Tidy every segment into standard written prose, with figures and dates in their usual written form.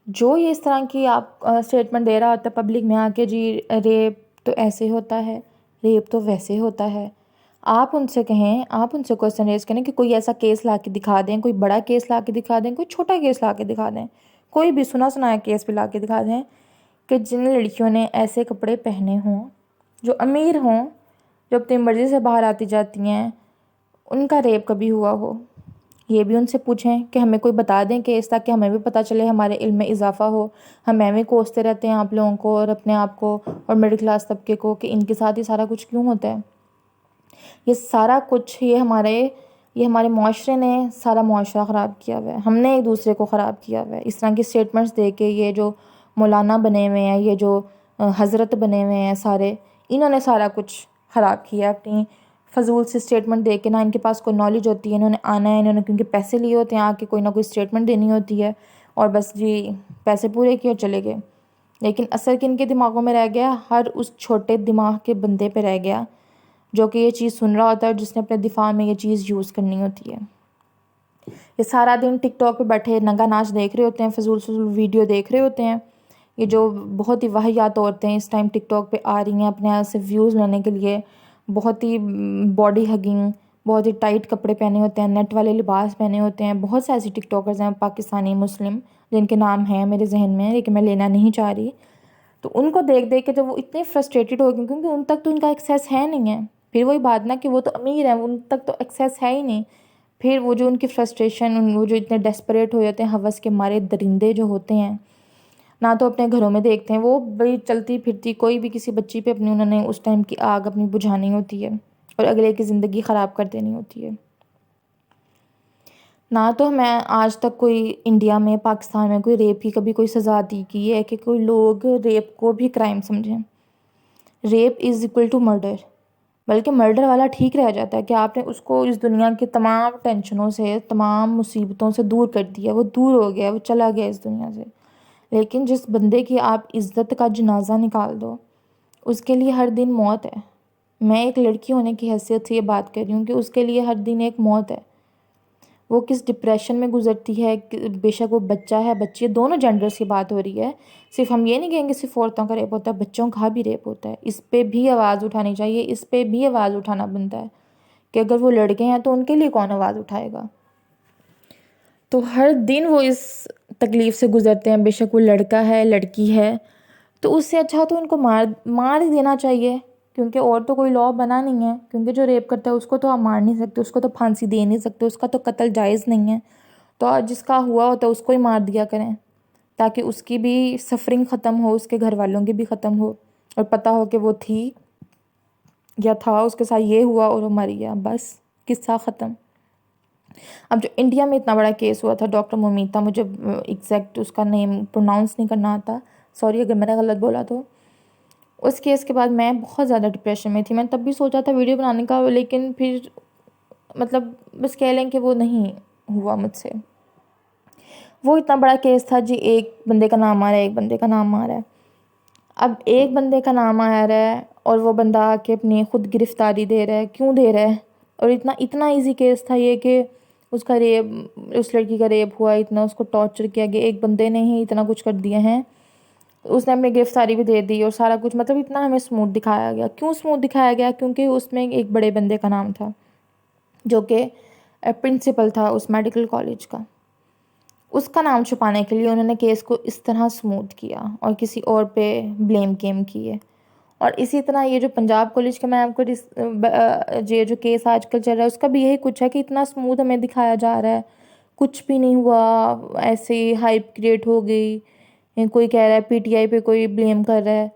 جو یہ اس طرح کی آپ اسٹیٹمنٹ دے رہا ہوتا ہے پبلک میں آ کے، جی ریپ تو ایسے ہوتا ہے، ریپ تو ویسے ہوتا ہے، آپ ان سے کہیں، آپ ان سے کویسچن ریز کریں کہ کوئی ایسا کیس لا کے دکھا دیں، کوئی بڑا کیس لا کے دکھا دیں، کوئی چھوٹا کیس لا کے دکھا دیں، کوئی بھی سنا سنایا کیس بھی لا کے دکھا دیں کہ جن لڑکیوں نے ایسے کپڑے پہنے ہوں، جو امیر ہوں، جو اپنی مرضی سے باہر آتی جاتی ہیں، ان کا ریپ کبھی ہوا ہو۔ یہ بھی ان سے پوچھیں کہ ہمیں کوئی بتا دیں کیس، تاکہ ہمیں بھی پتہ چلے، ہمارے علم میں اضافہ ہو۔ ہم ایویں کوستے رہتے ہیں آپ لوگوں کو اور اپنے آپ کو اور مڈل کلاس طبقے کو کہ ان کے ساتھ ہی سارا کچھ کیوں ہوتا ہے۔ یہ سارا کچھ یہ ہمارے معاشرے نے سارا معاشرہ خراب کیا ہوا ہے، ہم نے ایک دوسرے کو خراب کیا ہوا ہے۔ اس طرح کی سٹیٹمنٹس دے کے یہ جو مولانا بنے ہوئے ہیں، یہ جو حضرت بنے ہوئے ہیں سارے، انہوں نے سارا کچھ خراب کیا اپنی فضول سی اسٹیٹمنٹ دے کے۔ نہ ان کے پاس کوئی نالج ہوتی ہے، انہوں نے آنا ہے، انہوں نے کیونکہ پیسے لیے ہوتے ہیں، آ کے کوئی نہ کوئی اسٹیٹمنٹ دینی ہوتی ہے اور بس جی پیسے پورے کیے اور چلے گئے۔ لیکن اثر کن کے دماغوں میں رہ گیا؟ ہر اس چھوٹے دماغ کے بندے پہ رہ گیا جو کہ یہ چیز سن رہا ہوتا ہے اور جس نے اپنے دفاع میں یہ چیز یوز کرنی ہوتی ہے۔ یہ سارا دن ٹک ٹاک پہ بیٹھے ننگا ناچ دیکھ رہے ہوتے ہیں، فضول ویڈیو دیکھ رہے ہوتے ہیں۔ یہ جو بہت ہی واہیات عورتیں اس ٹائم ٹک ٹاک پہ آ رہی ہیں اپنے آپ سے ویوز لینے کے لیے، بہت ہی باڈی ہگنگ، بہت ہی ٹائٹ کپڑے پہنے ہوتے ہیں، نیٹ والے لباس پہنے ہوتے ہیں۔ بہت سے ایسی ٹک ٹاکرز ہیں پاکستانی مسلم جن کے نام ہیں میرے ذہن میں، لیکن میں لینا نہیں چاہ رہی۔ تو ان کو دیکھ دیکھ کے جب وہ اتنے فرسٹریٹڈ ہو گئے، کیونکہ ان تک تو ان کا ایکسیس ہے نہیں ہے، پھر وہی بات نا کہ وہ تو امیر ہیں، ان تک تو ایکسیس ہے ہی نہیں، پھر وہ جو ان کی فرسٹریشن، وہ جو اتنے ڈیسپریٹ ہو جاتے ہیں ہوس کے مارے درندے جو ہوتے ہیں، نہ تو اپنے گھروں میں دیکھتے ہیں، وہ بڑی چلتی پھرتی کوئی بھی کسی بچی پہ اپنی انہوں نے اس ٹائم کی آگ اپنی بجھانی ہوتی ہے اور اگلے کی زندگی خراب کر دینی ہوتی ہے۔ نہ تو میں آج تک کوئی انڈیا میں، پاکستان میں کوئی ریپ کی کبھی کوئی سزا دی کی ہے کہ کوئی لوگ ریپ کو بھی کرائم سمجھیں۔ Rape is equal to murder, بلکہ مرڈر والا ٹھیک رہ جاتا ہے کہ آپ نے اس کو اس دنیا کی تمام ٹینشنوں سے، تمام مصیبتوں سے دور کر دیا، وہ دور ہو گیا، وہ چلا گیا اس دنیا سے۔ لیکن جس بندے کی آپ عزت کا جنازہ نکال دو، اس کے لیے ہر دن موت ہے۔ میں ایک لڑکی ہونے کی حیثیت سے یہ بات کر رہی ہوں کہ اس کے لیے ہر دن ایک موت ہے۔ وہ کس ڈپریشن میں گزرتی ہے، بے شک وہ بچہ ہے، بچی ہے، دونوں جینڈرز کی بات ہو رہی ہے۔ صرف ہم یہ نہیں کہیں گے صرف عورتوں کا ریپ ہوتا ہے، بچوں کا بھی ریپ ہوتا ہے۔ اس پہ بھی آواز اٹھانی چاہیے، اس پہ بھی آواز اٹھانا بنتا ہے کہ اگر وہ لڑکے ہیں تو ان کے لیے کون آواز اٹھائے گا۔ تو ہر دن وہ اس تکلیف سے گزرتے ہیں، بے شک وہ لڑکا ہے، لڑکی ہے، تو اس سے اچھا تو ان کو مار ہی دینا چاہیے، کیونکہ اور تو کوئی لاء بنا نہیں ہے، کیونکہ جو ریپ کرتا ہے اس کو تو آپ مار نہیں سکتے، اس کو تو پھانسی دے نہیں سکتے، اس کا تو قتل جائز نہیں ہے۔ تو جس کا ہوا ہوتا ہے اس کو ہی مار دیا کریں، تاکہ اس کی بھی سفرنگ ختم ہو، اس کے گھر والوں کی بھی ختم ہو، اور پتہ ہو کہ وہ تھی یا تھا، اس کے ساتھ یہ ہوا اور وہ مر گیا، بس قصہ ختم۔ اب جو انڈیا میں اتنا بڑا کیس ہوا تھا ڈاکٹر مومیتا، مجھے ایگزیکٹ اس کا نیم پروناؤنس نہیں کرنا آتا، سوری اگر میں نے غلط بولا تو۔ اس کیس کے بعد میں بہت زیادہ ڈپریشن میں تھی، میں تب بھی سوچا تھا ویڈیو بنانے کا، لیکن پھر مطلب بس کہہ لیں کہ وہ نہیں ہوا مجھ سے۔ وہ اتنا بڑا کیس تھا جی، ایک بندے کا نام آ رہا ہے، ایک بندے کا نام آ رہا ہے۔ اب ایک بندے کا نام آ رہا ہے اور وہ بندہ آ کے اپنی خود گرفتاری دے رہا ہے، کیوں دے رہا ہے؟ اور اتنا ایزی کیس تھا یہ کہ اس کا ریپ، اس لڑکی کا ریپ ہوا، اتنا اس کو ٹارچر کیا گیا، ایک بندے نے ہی اتنا کچھ کر دیا ہے، اس نے اپنی گرفتاری بھی دے دی اور سارا کچھ، مطلب اتنا ہمیں اسموتھ دکھایا گیا۔ کیوں اسموتھ دکھایا گیا؟ کیونکہ اس میں ایک بڑے بندے کا نام تھا جو کہ پرنسپل تھا اس میڈیکل کالج کا۔ اس کا نام چھپانے کے لیے انہوں نے کیس کو اس طرح اسموتھ کیا اور کسی اور پہ بلیم گیم کیے۔ اور اسی طرح یہ جو پنجاب کالج کا میں آپ کو یہ جو کیس آج کل چل رہا ہے اس کا بھی یہی کچھ ہے کہ اتنا اسموتھ ہمیں دکھایا جا رہا ہے، کچھ بھی نہیں ہوا، ایسے ہی ہائپ کریٹ ہو گئی، کوئی کہہ رہا ہے پی ٹی آئی پہ کوئی بلیم کر رہا ہے،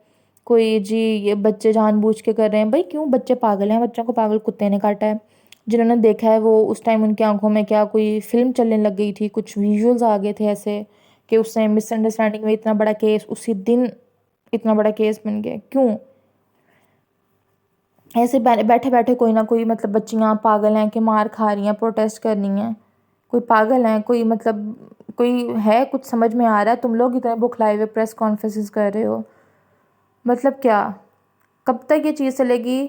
کوئی جی یہ بچے جان بوجھ کے کر رہے ہیں۔ بھائی کیوں؟ بچے پاگل ہیں، بچوں کو پاگل کتے نے کاٹا ہے۔ جنہوں نے دیکھا ہے وہ اس ٹائم ان کی آنکھوں میں کیا کوئی فلم چلنے لگ گئی تھی، کچھ ویژولز آ گئے تھے ایسے کہ اس سے مس انڈرسٹینڈنگ میں اتنا بڑا کیس اسی دن اتنا بڑا کیس بن گیا۔ کیوں؟ ایسے بیٹھے بیٹھے کوئی نہ کوئی مطلب بچیاں پاگل ہیں کہ مار کھا رہی ہیں، پروٹیسٹ کرنی ہیں، کوئی پاگل ہیں، کوئی مطلب کوئی ہے، کچھ سمجھ میں آ رہا ہے؟ تم لوگ اتنے بکھلائے ہوئے پریس کانفرنسز کر رہے ہو، مطلب کیا؟ کب تک یہ چیز چلے گی؟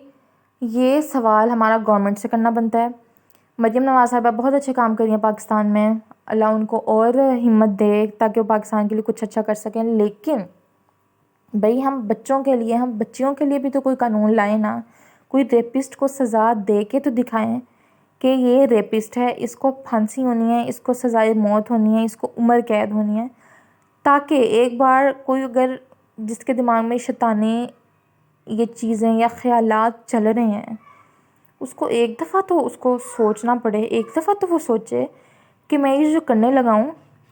یہ سوال ہمارا گورنمنٹ سے کرنا بنتا ہے۔ مریم نواز صاحبہ بہت اچھے کام کر رہی ہیں پاکستان میں، اللہ ان کو اور ہمت دے تاکہ وہ پاکستان کے لیے کچھ اچھا کر سکیں، لیکن بھئی ہم بچوں کے لیے، ہم بچیوں کے لیے بھی تو کوئی قانون لائیں نا، کوئی ریپسٹ کو سزا دے کے تو دکھائیں کہ یہ ریپسٹ ہے، اس کو پھانسی ہونی ہے، اس کو سزائے موت ہونی ہے، اس کو عمر قید ہونی ہے، تاکہ ایک بار کوئی اگر جس کے دماغ میں شیطانی یہ چیزیں یا خیالات چل رہے ہیں، اس کو ایک دفعہ تو اس کو سوچنا پڑے، ایک دفعہ تو وہ سوچے کہ میں یہ جو کرنے لگا ہوں،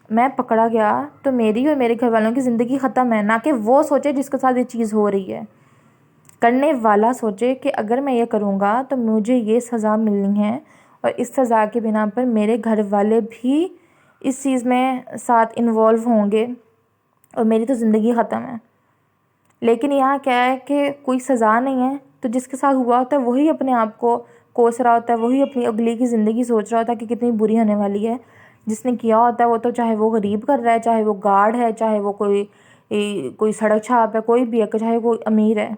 میں پکڑا گیا تو میری اور میرے گھر والوں کی زندگی ختم ہے، نہ کہ وہ سوچے جس کے ساتھ یہ چیز ہو رہی ہے۔ کرنے والا سوچے کہ اگر میں یہ کروں گا تو مجھے یہ سزا ملنی ہے، اور اس سزا کے بنا پر میرے گھر والے بھی اس چیز میں ساتھ انوالو ہوں گے اور میری تو زندگی ختم ہے۔ لیکن یہاں کیا ہے کہ کوئی سزا نہیں ہے، تو جس کے ساتھ ہوا ہوتا ہے وہی اپنے آپ کو کوس رہا ہوتا ہے، وہی اپنی اگلی کی زندگی سوچ رہا ہوتا ہے کہ کتنی بری ہونے والی ہے۔ جس نے کیا ہوتا ہے وہ تو چاہے وہ غریب کر رہا ہے، چاہے وہ گارڈ ہے، چاہے وہ کوئی سڑک چھاپ ہے، کوئی بھی ہے، چاہے وہ امیر ہے،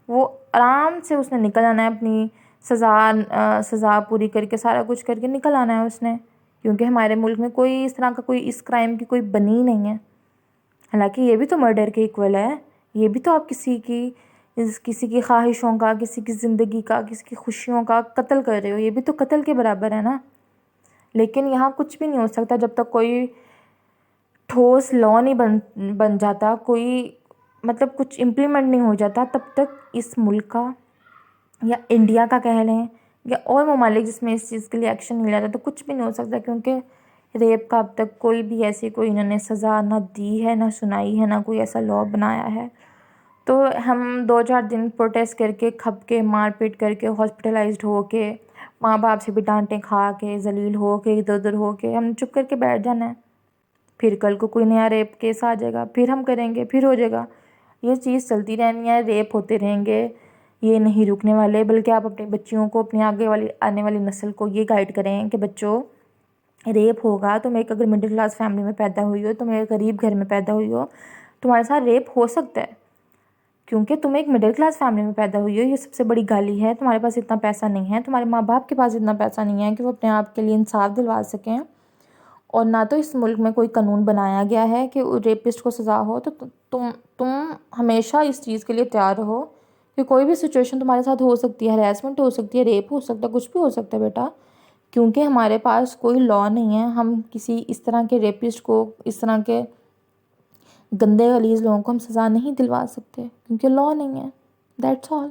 وہ آرام سے اس نے نکل آنا ہے، اپنی سزا پوری کر کے، سارا کچھ کر کے نکل آنا ہے اس نے، کیونکہ ہمارے ملک میں کوئی اس طرح کا کوئی اس کرائم کی کوئی بنی نہیں ہے۔ حالانکہ یہ بھی تو مرڈر کے ایکول ہے، یہ بھی تو آپ کسی کی خواہشوں کا، کسی کی زندگی کا، کسی کی خوشیوں کا قتل کر رہے ہو، یہ بھی تو قتل کے برابر ہے نا۔ لیکن یہاں کچھ بھی نہیں ہو سکتا جب تک کوئی ٹھوس لا نہیں بن جاتا، کوئی مطلب کچھ امپلیمنٹ نہیں ہو جاتا، تب تک اس ملک کا یا انڈیا کا کہہ لیں یا اور ممالک جس میں اس چیز کے لیے ایکشن نہیں لیتا، تو کچھ بھی نہیں ہو سکتا، کیونکہ ریپ کا اب تک کوئی بھی ایسی کوئی انہوں نے سزا نہ دی ہے، نہ سنائی ہے، نہ کوئی ایسا لا بنایا ہے۔ تو ہم 2-4 دن پروٹیسٹ کر کے، کھپ کے، مار پیٹ کر کے، ہاسپٹلائزڈ ہو کے، ماں باپ سے بھی ڈانٹیں کھا کے، ذلیل ہو کے، ادھر ادھر ہو کے، ہم چپ کر کے بیٹھ جانا ہے۔ پھر کل کو کوئی نیا ریپ کیس آ جائے گا، پھر ہم کریں گے، پھر ہو جائے گا، یہ چیز چلتی رہنی ہے، ریپ ہوتے رہیں گے، یہ نہیں رکنے والے۔ بلکہ آپ اپنی بچیوں کو، اپنی آنے والی نسل کو یہ گائیڈ کریں کہ بچوں، ریپ ہوگا، تم ایک اگر مڈل کلاس فیملی میں پیدا ہوئی ہو، تم ایک غریب گھر میں پیدا ہوئی ہو، تمہارے ساتھ ریپ ہو سکتا ہے، کیونکہ تم ایک مڈل کلاس فیملی میں پیدا ہوئی ہو، یہ سب سے بڑی گالی ہے۔ تمہارے پاس اتنا پیسہ نہیں ہے، تمہارے ماں باپ کے پاس اتنا پیسہ نہیں ہے کہ وہ اپنے آپ کے لیے انصاف دلوا سکیں، اور نہ تو اس ملک میں کوئی قانون بنایا گیا ہے کہ ریپسٹ کو سزا ہو۔ تو تم ہمیشہ اس چیز کے لیے تیار رہو کہ کوئی بھی سچویشن تمہارے ساتھ ہو سکتی ہے، ہراسمنٹ ہو سکتی ہے، ریپ ہو سکتا ہے، کچھ بھی ہو سکتا ہے بیٹا، کیونکہ ہمارے پاس کوئی لا نہیں ہے۔ ہم کسی اس طرح کے ریپسٹ کو، اس طرح کے گندے غلیظ لوگوں کو ہم سزا نہیں دلوا سکتے، کیونکہ لا نہیں ہے۔ That's all.